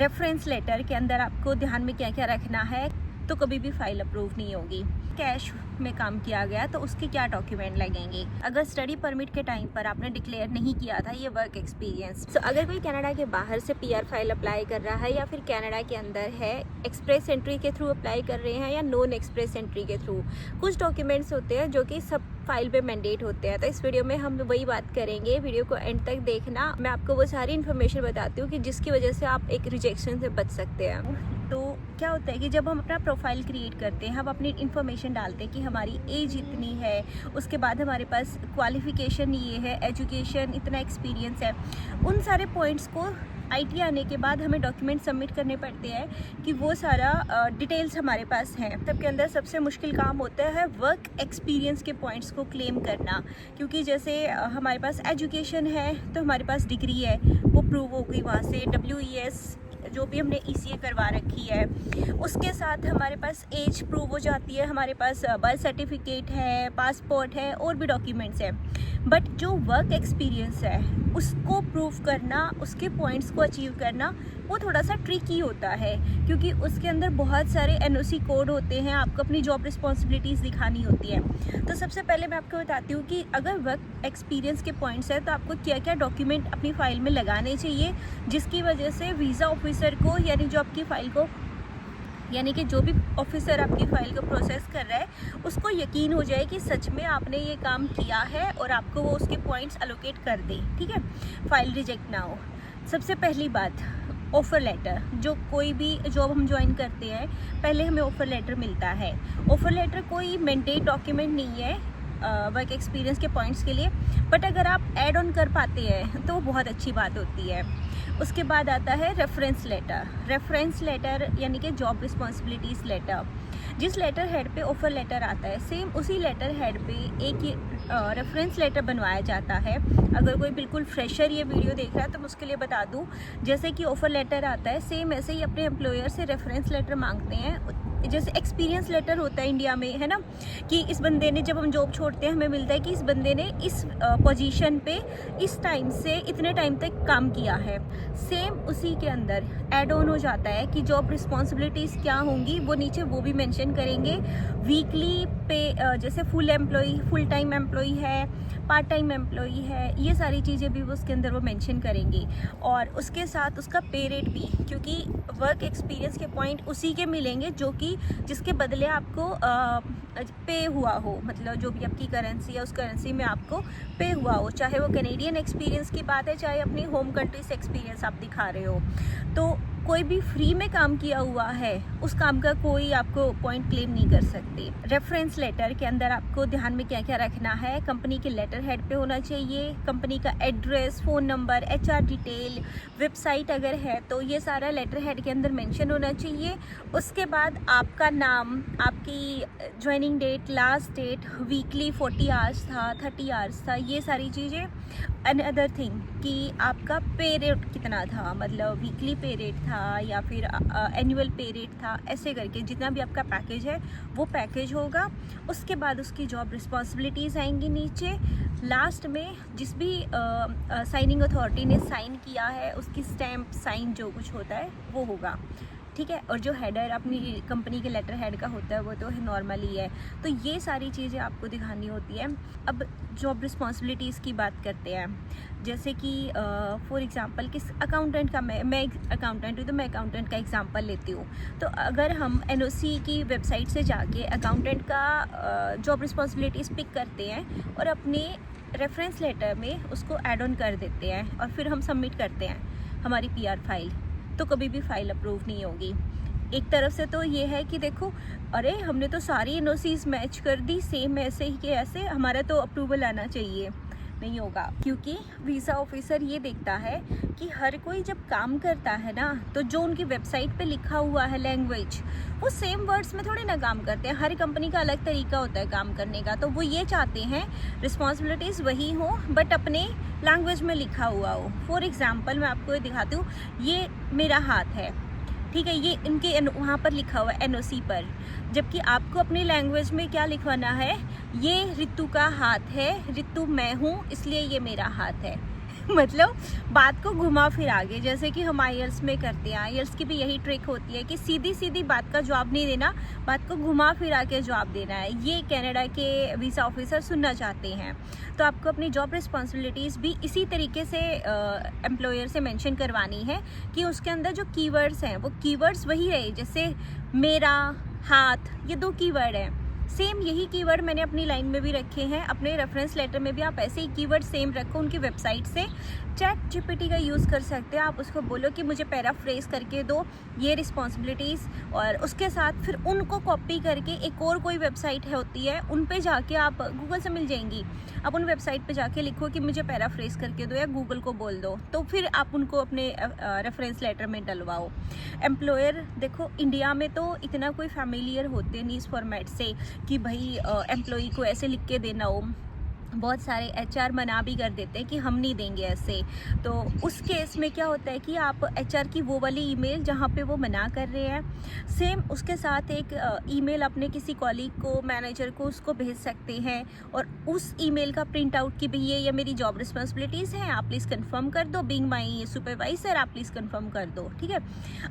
Reference letter के अंदर आपको ध्यान में क्या क्या रखना है, तो कभी भी फाइल अप्रूव नहीं होगी। कैश में काम किया गया तो उसके क्या डॉक्यूमेंट लगेंगे। अगर स्टडी परमिट के टाइम पर आपने डिक्लेयर नहीं किया था ये वर्क एक्सपीरियंस, तो अगर कोई कनाडा के बाहर से पीआर फाइल अप्लाई कर रहा है या फिर कनाडा के अंदर है, एक्सप्रेस एंट्री के थ्रू अप्लाई कर रहे हैं या नॉन एक्सप्रेस एंट्री के थ्रू, कुछ डॉक्यूमेंट्स होते हैं जो कि सब फाइल पे मैंडेट होते हैं। तो इस वीडियो में हम वही बात करेंगे, वीडियो को एंड तक देखना। मैं आपको वो सारी इन्फॉर्मेशन बताती हूँ कि जिसकी वजह से आप एक रिजेक्शन से बच सकते हैं। तो क्या होता है कि जब हम अपना प्रोफाइल क्रिएट करते हैं, हम अपनी इन्फॉर्मेशन डालते हैं कि हमारी एज इतनी है, उसके बाद हमारे पास क्वालिफिकेशन ये है, एजुकेशन इतना एक्सपीरियंस है, उन सारे पॉइंट्स को आईटी आने के बाद हमें डॉक्यूमेंट सबमिट करने पड़ते हैं कि वो सारा डिटेल्स हमारे पास हैं। सबके अंदर सबसे मुश्किल काम होता है वर्क एक्सपीरियंस के पॉइंट्स को क्लेम करना, क्योंकि जैसे हमारे पास एजुकेशन है तो हमारे पास डिग्री है, वो प्रूव हो गई वहाँ से, WES जो भी हमने ECA करवा रखी है, उसके साथ हमारे पास एज प्रूव हो जाती है, हमारे पास बर्थ सर्टिफिकेट है, पासपोर्ट है और भी डॉक्यूमेंट्स हैं। बट जो वर्क एक्सपीरियंस है उसको प्रूव करना, उसके पॉइंट्स को अचीव करना, वो थोड़ा सा ट्रिकी होता है, क्योंकि उसके अंदर बहुत सारे NOC कोड होते हैं, आपको अपनी जॉब रिस्पॉन्सिबिलिटीज़ दिखानी होती है। तो सबसे पहले मैं आपको बताती हूँ कि अगर वर्क एक्सपीरियंस के पॉइंट्स हैं तो आपको क्या क्या डॉक्यूमेंट अपनी फ़ाइल में लगाने चाहिए, जिसकी वजह से वीज़ा ऑफिसर को, यानी जो आपकी फ़ाइल को, यानी कि जो भी ऑफिसर आपकी फ़ाइल को प्रोसेस कर रहा है उसको यकीन हो जाए कि सच में आपने ये काम किया है और आपको वो उसके पॉइंट्स एलोकेट कर दे, ठीक है, फ़ाइल रिजेक्ट ना हो। सबसे पहली बात, ऑफ़र लेटर। जो कोई भी जॉब हम ज्वाइन करते हैं पहले हमें ऑफ़र लेटर मिलता है। ऑफ़र लेटर कोई मैंडेट डॉक्यूमेंट नहीं है वर्क एक्सपीरियंस के पॉइंट्स के लिए, बट अगर आप ऐड ऑन कर पाते हैं तो वो बहुत अच्छी बात होती है। उसके बाद आता है रेफरेंस लेटर। रेफरेंस लेटर यानी कि जॉब रिस्पॉन्सिबिलिटीज़ लेटर। जिस लेटर हेड पे ऑफ़र लेटर आता है, सेम उसी लेटर हेड पे एक रेफरेंस लेटर बनवाया जाता है। अगर कोई बिल्कुल फ्रेशर ये वीडियो देख रहा है तो मैं उसके लिए बता दूं, जैसे कि ऑफ़र लेटर आता है सेम ऐसे ही अपने एम्प्लॉयर से रेफरेंस लेटर मांगते हैं। जैसे एक्सपीरियंस लेटर होता है इंडिया में, है ना, कि इस बंदे ने, जब हम जॉब छोड़ते हैं हमें मिलता है कि इस बंदे ने इस पोजीशन पे इस टाइम से इतने टाइम तक काम किया है। सेम उसी के अंदर ऐड ऑन हो जाता है कि जॉब रिस्पॉन्सिबिलिटीज़ क्या होंगी, वो नीचे वो भी मेंशन करेंगे। वीकली पे, जैसे full employee, full time employee है, पार्ट टाइम एम्प्लॉई है, ये सारी चीज़ें भी वो उसके अंदर वो मेंशन करेंगे। और उसके साथ उसका पे रेट भी, क्योंकि वर्क एक्सपीरियंस के पॉइंट उसी के मिलेंगे जो कि जिसके बदले आपको पे हुआ हो, मतलब जो भी आपकी करेंसी है उस करेंसी में आपको पे हुआ हो, चाहे वो कैनेडियन एक्सपीरियंस की बात है, चाहे अपनी होम कंट्री से एक्सपीरियंस आप दिखा रहे हो। तो कोई भी फ्री में काम किया हुआ है उस काम का कोई आपको पॉइंट क्लेम नहीं कर सकते। रेफरेंस लेटर के अंदर आपको ध्यान में क्या क्या रखना है, कंपनी के लेटर हेड पे होना चाहिए, कंपनी का address, phone number, HR detail, website अगर है तो ये सारा लेटर हेड के अंदर मेंशन होना चाहिए। उसके बाद आपका नाम, आपकी joining date, last date, weekly 40 hours था, 30 आवर्स था, ये सारी चीज़ें। अनअदर थिंग कि आपका पे रेट कितना था, मतलब वीकली पे रेट था या फिर एनुअल पे रेट था, ऐसे करके जितना भी आपका पैकेज है वो पैकेज होगा। उसके बाद उसकी जॉब रिस्पॉन्सिबिलिटीज़ आएंगी नीचे। लास्ट में जिस भी साइनिंग अथॉरिटी ने साइन किया है उसकी स्टैम्प, साइन जो कुछ होता है वो होगा, ठीक है। और जो हेडर अपनी कंपनी के लेटर हेड का होता है वो तो नॉर्मली है। तो ये सारी चीज़ें आपको दिखानी होती है। अब जॉब रिस्पॉन्सिबिलिटीज़ की बात करते हैं, जैसे कि फॉर एग्जांपल किस अकाउंटेंट का, मैं अकाउंटेंट हूँ तो मैं अकाउंटेंट का एग्जांपल लेती हूँ। तो अगर हम NOC की वेबसाइट से जाके अकाउंटेंट का जॉब रिस्पॉन्सिबिलिटीज़ पिक करते हैं और अपने रेफरेंस लेटर में उसको ऐड ऑन कर देते हैं और फिर हम सबमिट करते हैं हमारी PR फाइल, तो कभी भी फाइल अप्रूव नहीं होगी। एक तरफ से तो ये है कि देखो, अरे हमने तो सारी NOCs मैच कर दी, सेम ऐसे ही कि ऐसे, हमारा तो अप्रूवल आना चाहिए, नहीं होगा। क्योंकि वीज़ा ऑफिसर ये देखता है कि हर कोई जब काम करता है ना, तो जो उनकी वेबसाइट पे लिखा हुआ है लैंग्वेज, वो सेम वर्ड्स में थोड़े ना काम करते हैं। हर कंपनी का अलग तरीका होता है काम करने का, तो वो ये चाहते हैं रिस्पॉन्सिबिलिटीज़ वही हो बट अपने लैंग्वेज में लिखा हुआ हो। फॉर एग्जाम्पल मैं आपको दिखाती हूँ, ये मेरा हाथ है, ठीक है, ये इनके वहाँ पर लिखा हुआ है NOC पर, जबकि आपको अपनी लैंग्वेज में क्या लिखवाना है, ये रितु का हाथ है, रितु मैं हूँ इसलिए ये मेरा हाथ है मतलब बात को घुमा फिरा के, जैसे कि हम आईएल्स में करते हैं। आईएल्स की भी यही ट्रिक होती है कि सीधी सीधी बात का जवाब नहीं देना, बात को घुमा फिरा के जवाब देना है। ये कनाडा के वीज़ा ऑफिसर सुनना चाहते हैं। तो आपको अपनी जॉब रिस्पॉन्सिबिलिटीज़ भी इसी तरीके से एम्प्लॉयर से मेंशन करवानी है कि उसके अंदर जो कीवर्ड्स हैं वो कीवर्ड्स वही रहे। जैसे मेरा, हाथ, ये 2 कीवर्ड हैं। सेम यही कीवर्ड मैंने अपनी लाइन में भी रखे हैं। अपने रेफरेंस लेटर में भी आप ऐसे ही कीवर्ड सेम रखो। उनकी वेबसाइट से चैट जीपीटी का यूज़ कर सकते हैं। आप उसको बोलो कि मुझे पैराफ्रेज करके दो ये रिस्पॉन्सिबिलिटीज़, और उसके साथ फिर उनको कॉपी करके एक और कोई वेबसाइट है होती है, उन पे जाके आप गूगल से मिल जाएंगी। आप उन वेबसाइट पे जाके लिखो कि मुझे पैराफ्रेज करके दो या गूगल को बोल दो, तो फिर आप उनको अपने रेफरेंस लेटर में डलवाओ। एम्प्लॉयर देखो, इंडिया में तो इतना कोई फैमिलियर होते नहीं इस फॉर्मेट से कि भाई एम्प्लॉई को ऐसे लिख के देना हो। बहुत सारे एचआर मना भी कर देते हैं कि हम नहीं देंगे ऐसे। तो उस केस में क्या होता है कि आप एचआर की वो वाली ईमेल जहाँ पे वो मना कर रहे हैं, सेम उसके साथ एक ईमेल अपने किसी कॉलीग को, मैनेजर को, उसको भेज सकते हैं। और उस ईमेल का प्रिंट आउट कि भाई ये मेरी जॉब रिस्पॉन्सिबिलिटीज़ हैं, आप प्लीज़ कंफर्म कर दो। बीइंग माई सुपरवाइजर, आप प्लीज़ कंफर्म कर दो, ठीक है।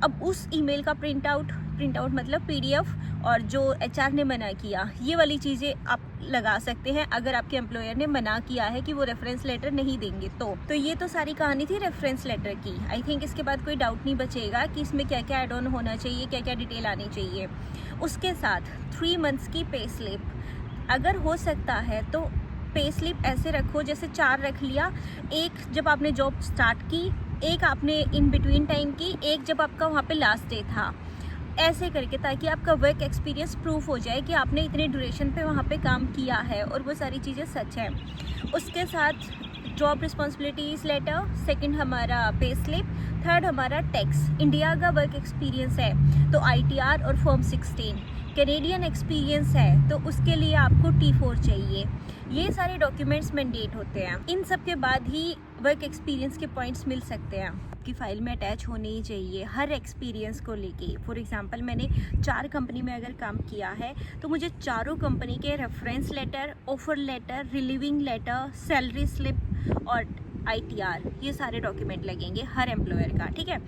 अब उस ईमेल का प्रिंट आउट मतलब पीडीएफ, और जो एचआर ने मना किया, ये वाली चीज़ें आप लगा सकते हैं अगर आपके एम्प्लॉयर ने मना किया है कि वो रेफरेंस लेटर नहीं देंगे। तो ये तो सारी कहानी थी रेफरेंस लेटर की। आई थिंक इसके बाद कोई डाउट नहीं बचेगा कि इसमें क्या क्या एड ऑन होना चाहिए, क्या क्या डिटेल आनी चाहिए। उसके साथ 3 मंथ्स की पे स्लिप, अगर हो सकता है तो पे स्लिप ऐसे रखो जैसे 4 रख लिया। एक जब आपने जॉब स्टार्ट की, एक आपने इन बिटवीन टाइम की, एक जब आपका वहाँ पे लास्ट डे था, ऐसे करके, ताकि आपका वर्क एक्सपीरियंस प्रूफ हो जाए कि आपने इतने ड्यूरेशन पे वहाँ पे काम किया है और वो सारी चीज़ें सच हैं। उसके साथ जॉब रिस्पॉन्सिबिलिटीज़ लेटर, सेकंड हमारा पे स्लिप, थर्ड हमारा टैक्स। इंडिया का वर्क एक्सपीरियंस है तो आईटीआर और फॉर्म 16। कैनेडियन एक्सपीरियंस है तो उसके लिए आपको T4 चाहिए। ये सारे डॉक्यूमेंट्स मैंडेट होते हैं। इन सब के बाद ही वर्क एक्सपीरियंस के पॉइंट्स मिल सकते हैं। आपकी फ़ाइल में अटैच होने ही चाहिए हर एक्सपीरियंस को लेके। फॉर एग्जांपल, मैंने 4 कंपनी में अगर काम किया है तो मुझे चारों कंपनी के reference letter, offer letter, relieving letter, salary slip और आईटीआर, ये सारे डॉक्यूमेंट लगेंगे हर एम्प्लॉयर का, ठीक है।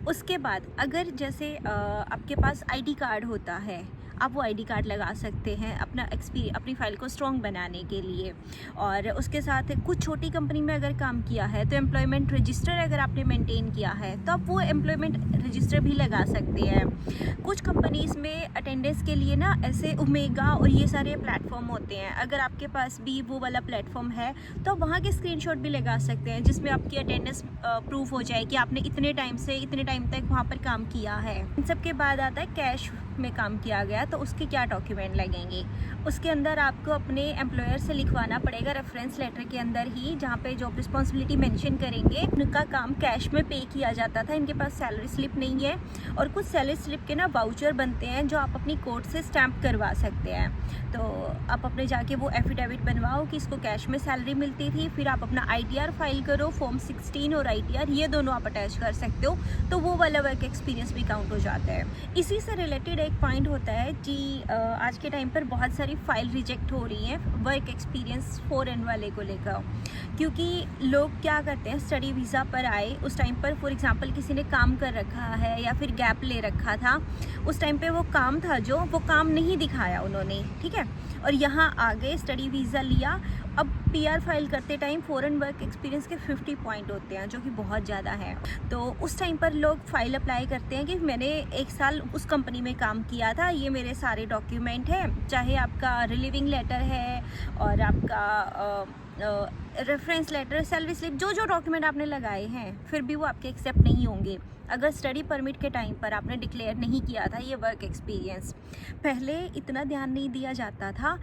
उसके बाद अगर जैसे आपके पास आईडी कार्ड होता है, आप वो आईडी कार्ड लगा सकते हैं अपनी फ़ाइल को स्ट्रॉन्ग बनाने के लिए। और उसके साथ कुछ छोटी कंपनी में अगर काम किया है तो एम्प्लॉयमेंट रजिस्टर अगर आपने मेंटेन किया है तो आप वो एम्प्लॉयमेंट रजिस्टर भी लगा सकते हैं। कुछ कंपनीज़ में अटेंडेंस के लिए ना ऐसे ओमेगा और ये सारे प्लेटफॉर्म होते हैं। अगर आपके पास भी वो वाला प्लेटफॉर्म है तो आप वहाँ के स्क्रीनशॉट भी लगा सकते हैं जिसमें आपकी अटेंडेंस प्रूफ हो जाए कि आपने इतने टाइम से इतने टाइम तक वहाँ पर काम किया है। इन सब के बाद आता है कैश में काम किया गया तो उसके क्या डॉक्यूमेंट लगेंगे। उसके अंदर आपको अपने एम्प्लॉयर से लिखवाना पड़ेगा रेफरेंस लेटर के अंदर ही, जहाँ पे जॉब रिस्पॉन्सिबिलिटी मेंशन करेंगे। उनका काम कैश में पे किया जाता था। इनके पास सैलरी स्लिप नहीं है, और कुछ सैलरी स्लिप के ना वाउचर बनते हैं जो आप अपनी कोर्ट से स्टैंप करवा सकते हैं। तो आप अपने जाके वो एफिडेविट बनवाओ कि इसको कैश में सैलरी मिलती थी। फिर आप अपना आईटीआर फाइल करो, फॉर्म 16 और आईटीआर ये दोनों आप अटैच कर सकते हो, तो वो वाला वर्क एक्सपीरियंस भी काउंट हो जाता है। इसी से रिलेटेड एक पॉइंट होता है कि आज के टाइम पर बहुत सारी फाइल रिजेक्ट हो रही हैं वर्क एक्सपीरियंस फॉरेन वाले को लेकर, क्योंकि लोग क्या करते हैं, स्टडी वीज़ा पर आए, उस टाइम पर फॉर एग्जांपल किसी ने काम कर रखा है या फिर गैप ले रखा था, उस टाइम पे वो काम था जो वो काम नहीं दिखाया उन्होंने, ठीक है, और यहाँ आ गए, स्टडी वीज़ा लिया। अब पीआर फाइल करते टाइम फॉरेन वर्क एक्सपीरियंस के 50 पॉइंट होते हैं जो कि बहुत ज़्यादा है। तो उस टाइम पर लोग फाइल अप्लाई करते हैं कि मैंने 1 साल उस कंपनी में काम किया था, ये मेरे सारे डॉक्यूमेंट हैं, चाहे आपका रिलीविंग लेटर है और आपका रेफरेंस लेटर, सैलरी स्लिप, जो जो डॉक्यूमेंट आपने लगाए हैं, फिर भी वो आपके एक्सेप्ट नहीं होंगे अगर स्टडी परमिट के टाइम पर आपने डिक्लेयर नहीं किया था ये वर्क एक्सपीरियंस। पहले इतना ध्यान नहीं दिया जाता था,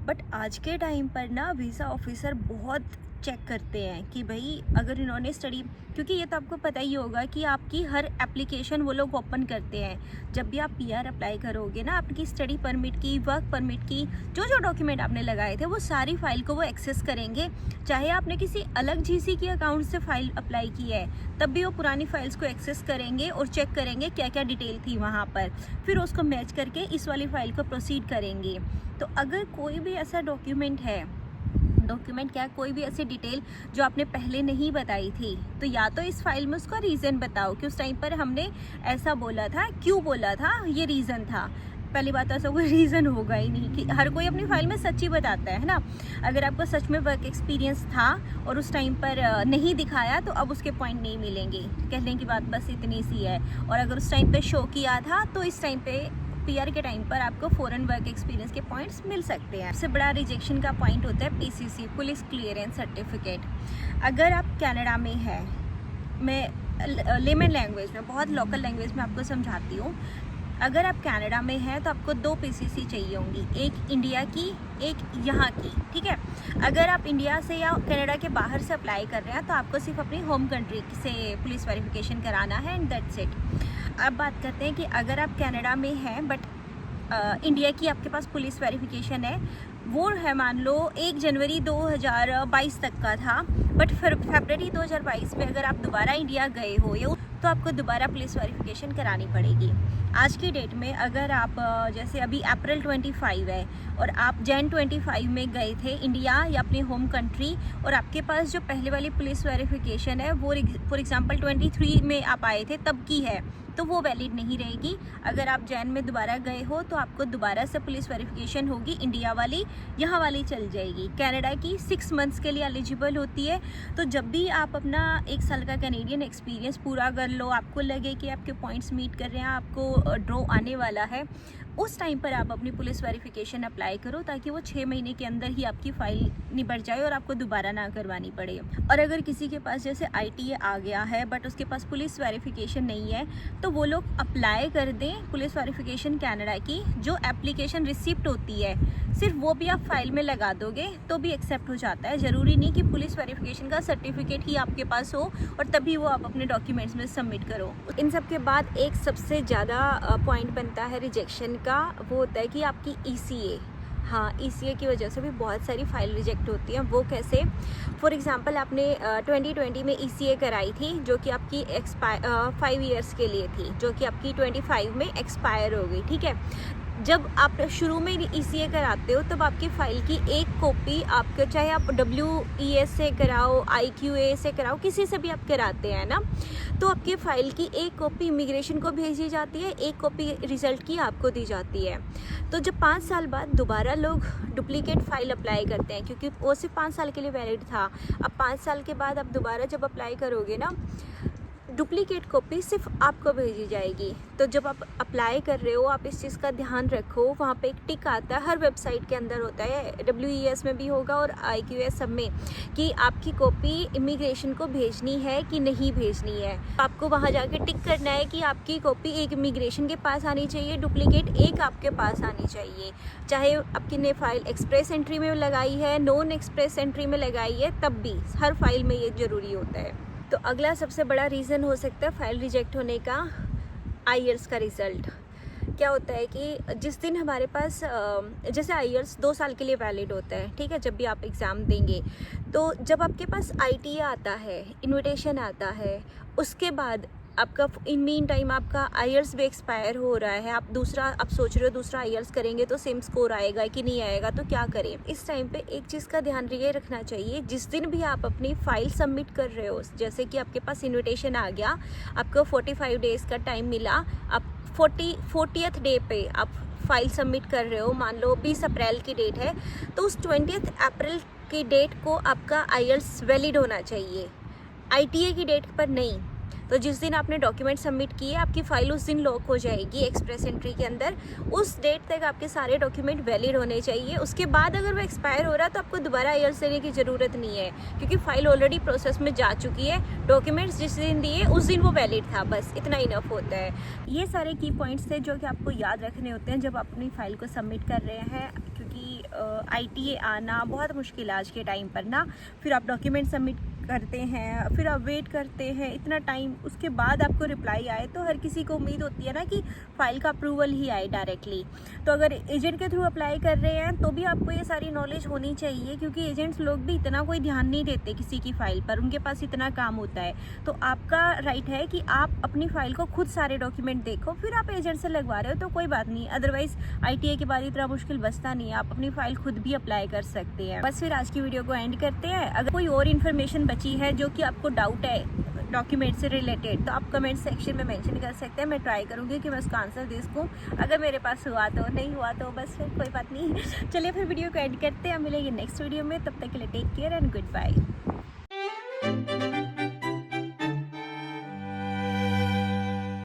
बट आज के टाइम पर ना वीज़ा ऑफिसर बहुत चेक करते हैं कि भाई अगर इन्होंने स्टडी, क्योंकि ये तो आपको पता ही होगा कि आपकी हर एप्लीकेशन वो लोग ओपन करते हैं। जब भी आप पीआर अप्लाई करोगे ना, आपकी स्टडी परमिट की, वर्क परमिट की, जो जो डॉक्यूमेंट आपने लगाए थे वो सारी फाइल को वो एक्सेस करेंगे। चाहे आपने किसी अलग जीसी के अकाउंट से फाइल अप्लाई की है, तब भी वो पुरानी फाइल्स को एक्सेस करेंगे और चेक करेंगे क्या क्या डिटेल थी वहाँ पर, फिर उसको मैच करके इस वाली फाइल को प्रोसीड करेंगे। तो अगर कोई भी ऐसा डॉक्यूमेंट है डॉक्यूमेंट क्या है, कोई भी ऐसी डिटेल जो आपने पहले नहीं बताई थी, तो या तो इस फाइल में उसका रीज़न बताओ कि उस टाइम पर हमने ऐसा बोला था, क्यों बोला था, ये रीज़न था। पहली बात तो ऐसा कोई रीज़न होगा ही नहीं कि हर कोई अपनी फाइल में सच ही बताता है ना। अगर आपका सच में वर्क एक्सपीरियंस था और उस टाइम पर नहीं दिखाया तो अब उसके पॉइंट नहीं मिलेंगे, कहने की बात बस इतनी सी है। और अगर उस टाइम पे शो किया था तो इस टाइम पे पीआर के टाइम पर आपको फॉरेन वर्क एक्सपीरियंस के पॉइंट्स मिल सकते हैं। सबसे बड़ा रिजेक्शन का पॉइंट होता है पीसीसी, पुलिस क्लियरेंस सर्टिफिकेट। अगर आप कनाडा में है, मैं लेमन लैंग्वेज में, बहुत लोकल लैंग्वेज में आपको समझाती हूँ। अगर आप कनाडा में हैं तो आपको 2 पीसीसी चाहिए होंगी, एक इंडिया की, एक यहाँ की, ठीक है। अगर आप इंडिया से या कनाडा के बाहर से अप्लाई कर रहे हैं तो आपको सिर्फ अपनी होम कंट्री से पुलिस वेरिफिकेशन कराना है एंड दैट्स इट। अब बात करते हैं कि अगर आप कनाडा में हैं बट इंडिया की आपके पास पुलिस वेरिफिकेशन है, वो है मान लो 1 जनवरी 2022 तक का था, बट फिर फरवरी 2022 में अगर आप दोबारा इंडिया गए हो या तो आपको दोबारा पुलिस वेरिफिकेशन करानी पड़ेगी। आज की डेट में अगर आप जैसे अभी अप्रैल 25 है और आप जैन 25 में गए थे इंडिया या अपनी होम कंट्री, और आपके पास जो पहले वाली पुलिस वेरिफिकेशन है वो फॉर एग्जांपल 23 में आप आए थे तब की है, तो वो वैलिड नहीं रहेगी। अगर आप जैन में दोबारा गए हो तो आपको दोबारा से पुलिस वेरिफिकेशन होगी, इंडिया वाली यहाँ वाली चल जाएगी। कनाडा की 6 मंथ्स के लिए एलिजिबल होती है। तो जब भी आप अपना 1 साल का कैनेडियन एक्सपीरियंस पूरा कर लो, आपको लगे कि आपके पॉइंट्स मीट कर रहे हैं, आपको ड्रॉ आने वाला है, उस टाइम पर आप अपनी पुलिस वेरिफिकेशन अप्लाई करो ताकि वो 6 महीने के अंदर ही आपकी फ़ाइल निपट जाए और आपको दोबारा ना करवानी पड़े। और अगर किसी के पास जैसे ITA आ गया है बट उसके पास पुलिस वेरिफिकेशन नहीं है तो वो लोग अप्लाई कर दें पुलिस वेरिफिकेशन कनाडा की। जो एप्लीकेशन रिसिप्ट होती है सिर्फ वो भी आप फाइल में लगा दोगे तो भी एक्सेप्ट हो जाता है। ज़रूरी नहीं कि पुलिस वेरिफिकेशन का सर्टिफिकेट ही आपके पास हो और तभी वो आप अपने डॉक्यूमेंट्स में सबमिट करो। इन सब के बाद एक सबसे ज़्यादा पॉइंट बनता है रिजेक्शन का, वो होता है कि आपकी ECA। हाँ, ECA की वजह से भी बहुत सारी फाइल रिजेक्ट होती हैं। वो कैसे? फॉर एग्जांपल आपने 2020 में ECA कराई थी जो कि आपकी 5 ईयर्स के लिए थी, जो कि आपकी 25 में एक्सपायर हो गई, ठीक है। जब आप शुरू में ECA कराते हो तब आपकी फ़ाइल की एक कॉपी आपके, चाहे आप WES से कराओ, IQA से कराओ, किसी से भी आप कराते हैं ना, तो आपकी फ़ाइल की एक कॉपी इमिग्रेशन को भेजी जाती है, एक कॉपी रिज़ल्ट की आपको दी जाती है। तो जब 5 साल बाद दोबारा लोग डुप्लीकेट फ़ाइल अप्लाई करते हैं, क्योंकि वो सिर्फ 5 साल के लिए वैलिड था, अब 5 साल के बाद आप दोबारा जब अप्लाई करोगे ना, डुप्लीकेट कॉपी सिर्फ आपको भेजी जाएगी। तो जब आप अप्लाई कर रहे हो आप इस चीज़ का ध्यान रखो, वहाँ पे एक टिक आता है, हर वेबसाइट के अंदर होता है, WES में भी होगा और IQS सब में, कि आपकी कॉपी इमिग्रेशन को भेजनी है कि नहीं भेजनी है। आपको वहाँ जाके टिक करना है कि आपकी कॉपी एक इमिग्रेशन के पास आनी चाहिए, डुप्लीकेट एक आपके पास आनी चाहिए। चाहे आपकी ने फाइल एक्सप्रेस एंट्री में लगाई है, नॉन एक्सप्रेस एंट्री में लगाई है, तब भी हर फाइल में ये ज़रूरी होता है। तो अगला सबसे बड़ा रीज़न हो सकता है फाइल रिजेक्ट होने का IELTS का रिज़ल्ट। क्या होता है कि जिस दिन हमारे पास जैसे IELTS 2 साल के लिए वैलिड होता है, ठीक है, जब भी आप एग्ज़ाम देंगे, तो जब आपके पास ITA आता है, इन्विटेशन आता है, उसके बाद आपका इन मीन टाइम आपका IELTS भी एक्सपायर हो रहा है, आप सोच रहे हो दूसरा IELTS करेंगे तो सेम स्कोर आएगा कि नहीं आएगा, तो क्या करें? इस टाइम पे एक चीज़ का ध्यान ये रखना चाहिए, जिस दिन भी आप अपनी फ़ाइल सबमिट कर रहे हो, जैसे कि आपके पास इन्विटेशन आ गया, आपको 45 डेज़ का टाइम मिला, आप 40th डे पे आप फाइल सबमिट कर रहे हो, मान लो 20 अप्रैल की डेट है, तो उस 20 अप्रैल की डेट को आपका IELTS वैलिड होना चाहिए, ITA की डेट पर नहीं। तो जिस दिन आपने डॉक्यूमेंट सबमिट किए आपकी फ़ाइल उस दिन लॉक हो जाएगी एक्सप्रेस एंट्री के अंदर, उस डेट तक आपके सारे डॉक्यूमेंट वैलिड होने चाहिए। उसके बाद अगर वो एक्सपायर हो रहा है तो आपको दोबारा IELTS देने की ज़रूरत नहीं है, क्योंकि फ़ाइल ऑलरेडी प्रोसेस में जा चुकी है, डॉक्यूमेंट्स जिस दिन दिए उस दिन वो वैलिड था, बस इतना इनफ होता है। ये सारे की पॉइंट्स थे जो कि आपको याद रखने होते हैं जब आप अपनी फ़ाइल को सबमिट कर रहे हैं, क्योंकि ITA आना बहुत मुश्किल है आज के टाइम पर ना। फिर आप डॉक्यूमेंट सबमिट करते हैं, फिर आप वेट करते हैं इतना टाइम, उसके बाद आपको रिप्लाई आए, तो हर किसी को उम्मीद होती है ना कि फ़ाइल का अप्रूवल ही आए डायरेक्टली। तो अगर एजेंट के थ्रू अप्लाई कर रहे हैं तो भी आपको ये सारी नॉलेज होनी चाहिए, क्योंकि एजेंट्स लोग भी इतना कोई ध्यान नहीं देते किसी की फ़ाइल पर, उनके पास इतना काम होता है। तो आपका राइट है कि आप अपनी फ़ाइल को खुद सारे डॉक्यूमेंट देखो, फिर आप एजेंट से लगवा रहे हो तो कोई बात नहीं, अदरवाइज़ ITA के बाद इतना मुश्किल बचता नहीं है, आप अपनी फ़ाइल खुद भी अप्लाई कर सकते हैं। बस फिर आज की वीडियो को एंड करते हैं। अगर कोई और इन्फॉर्मेशन बची है जो कि आपको डाउट है डॉक्यूमेंट से रिलेटेड, तो आप कमेंट सेक्शन में मेंशन कर सकते हैं, मैं ट्राई करूँगी कि मैं उसका आंसर दे सकूँ। अगर मेरे पास हुआ तो, नहीं हुआ तो बस फिर कोई बात नहीं। चलिए फिर वीडियो को एंड करते हैं, मिलेंगे नेक्स्ट वीडियो में, तब तक के लिए take care and good bye.